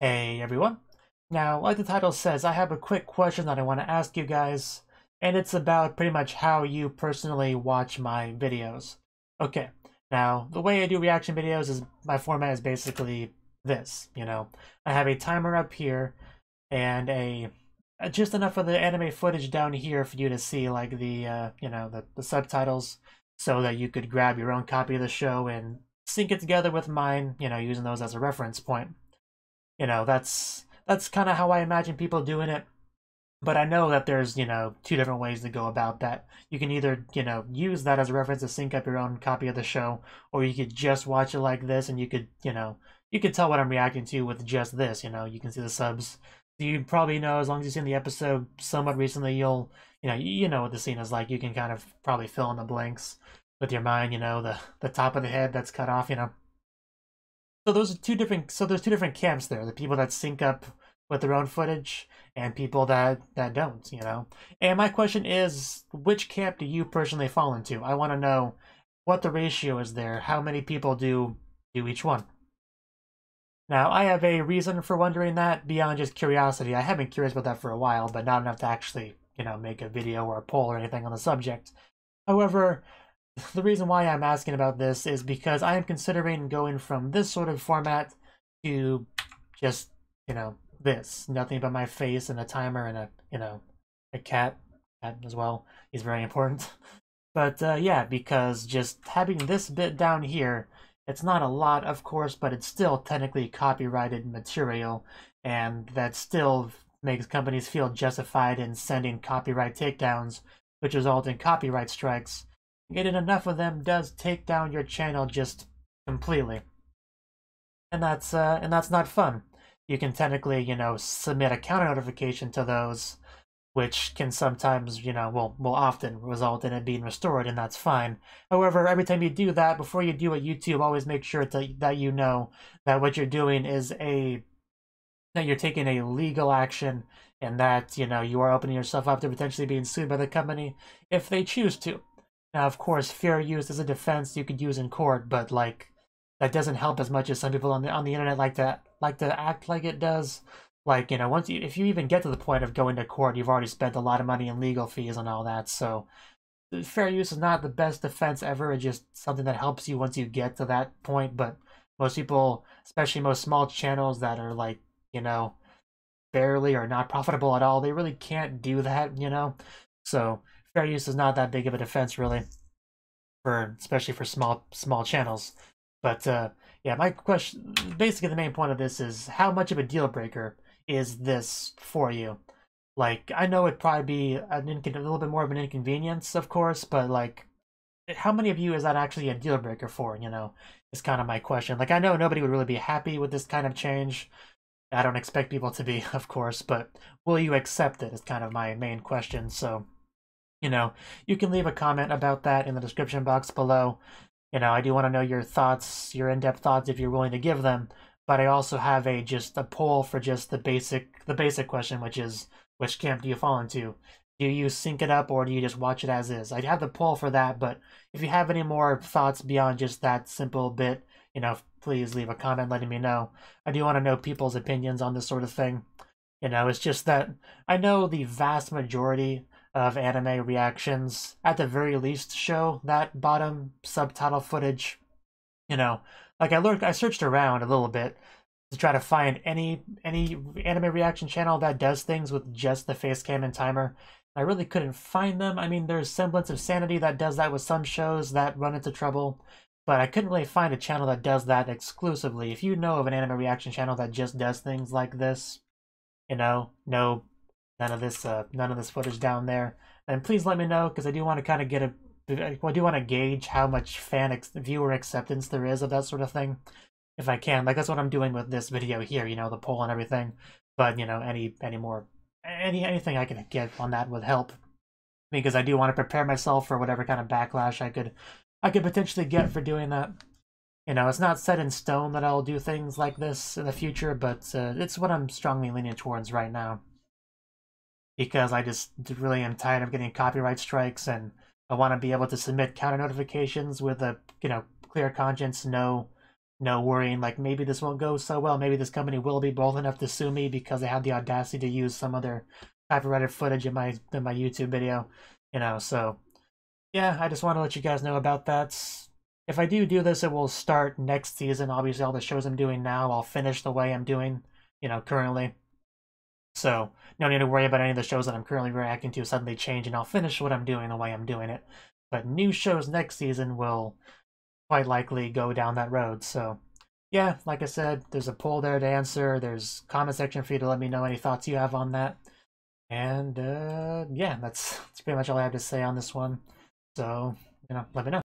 Hey everyone. Now, like the title says, I have a quick question that I want to ask you guys, and it's about pretty much how you personally watch my videos. Okay, now, the way I do reaction videos is, my format is basically this, I have a timer up here, and just enough of the anime footage down here for you to see, like, the subtitles, so that you could grab your own copy of the show and sync it together with mine, using those as a reference point. That's kind of how I imagine people doing it. But I know that there's, two different ways to go about that. You can either, use that as a reference to sync up your own copy of the show, or you could just watch it like this and you could, you could tell what I'm reacting to with just this, you can see the subs. You probably know, as long as you've seen the episode somewhat recently, you know what the scene is like. You can kind of probably fill in the blanks with your mind, the top of the head that's cut off. So those are two different. So there's two different camps there: the people that sync up with their own footage, and people that don't. And my question is, which camp do you personally fall into? I want to know what the ratio is there. How many people do each one? Now, I have a reason for wondering that beyond just curiosity. I have been curious about that for a while, but not enough to actually, make a video or a poll or anything on the subject. However, the reason why I'm asking about this is because I am considering going from this sort of format to just, this. Nothing but my face and a timer and a cat as well. He's very important. But yeah, because just having this bit down here, it's not a lot, of course, but it's still technically copyrighted material, and that still makes companies feel justified in sending copyright takedowns, which result in copyright strikes. Getting enough of them does take down your channel just completely. And that's not fun. You can technically, submit a counter notification to those, which can sometimes, will often result in it being restored, and that's fine. However, every time you do that, before you do it, YouTube, always make sure that you know that what you're doing is that you're taking a legal action, and that, you are opening yourself up to potentially being sued by the company if they choose to. Now, of course, fair use is a defense you could use in court, but like that doesn't help as much as some people on the internet like to act like it does. Like, if you even get to the point of going to court, you've already spent a lot of money in legal fees and all that. So, fair use is not the best defense ever. It's just something that helps you once you get to that point. But most people, especially most small channels that are like, barely or not profitable at all, they really can't do that. So fair use is not that big of a defense, really, especially for small channels. But yeah, my question, basically the main point of this is, how much of a deal breaker is this for you? Like, I know it'd probably be a little bit more of an inconvenience, of course, but like, how many of you is that actually a deal breaker for? Is kind of my question. Like, I know nobody would really be happy with this kind of change. I don't expect people to be, of course, but will you accept it is kind of my main question. So, you can leave a comment about that in the description box below. I do want to know your thoughts, your in-depth thoughts, if you're willing to give them. But I also have just a poll for just the basic question, which is, which camp do you fall into? Do you sync it up, or do you just watch it as is? I have the poll for that, but if you have any more thoughts beyond just that simple bit, please leave a comment letting me know. I do want to know people's opinions on this sort of thing. It's just that I know the vast majority of anime reactions, at the very least, show that bottom subtitle footage. Like I searched around a little bit to try to find any anime reaction channel that does things with just the face cam and timer. I really couldn't find them. I mean, there's semblance of sanity that does that with some shows that run into trouble, but I couldn't really find a channel that does that exclusively. If you know of an anime reaction channel that just does things like this, no, none of this footage down there, then please let me know, because I do want to kind of I do want to gauge how much viewer acceptance there is of that sort of thing, if I can. Like, that's what I'm doing with this video here, the poll and everything. But anything I can get on that would help, because I do want to prepare myself for whatever kind of backlash I could potentially get for doing that. It's not set in stone that I'll do things like this in the future, but it's what I'm strongly leaning towards right now, because I just really am tired of getting copyright strikes, and I want to be able to submit counter notifications with a clear conscience, no no worrying like maybe this won't go so well. Maybe this company will be bold enough to sue me because they had the audacity to use some other copyrighted footage in my YouTube video, you know. So yeah, I just want to let you guys know about that. If I do this, it will start next season. Obviously, all the shows I'm doing now, I'll finish the way I'm doing, you know, currently. So no need to worry about any of the shows that I'm currently reacting to suddenly changing. I'll finish what I'm doing the way I'm doing it. But new shows next season will quite likely go down that road. So yeah, like I said, there's a poll there to answer. There's comment section for you to let me know any thoughts you have on that. And yeah, that's pretty much all I have to say on this one. So, you know, let me know.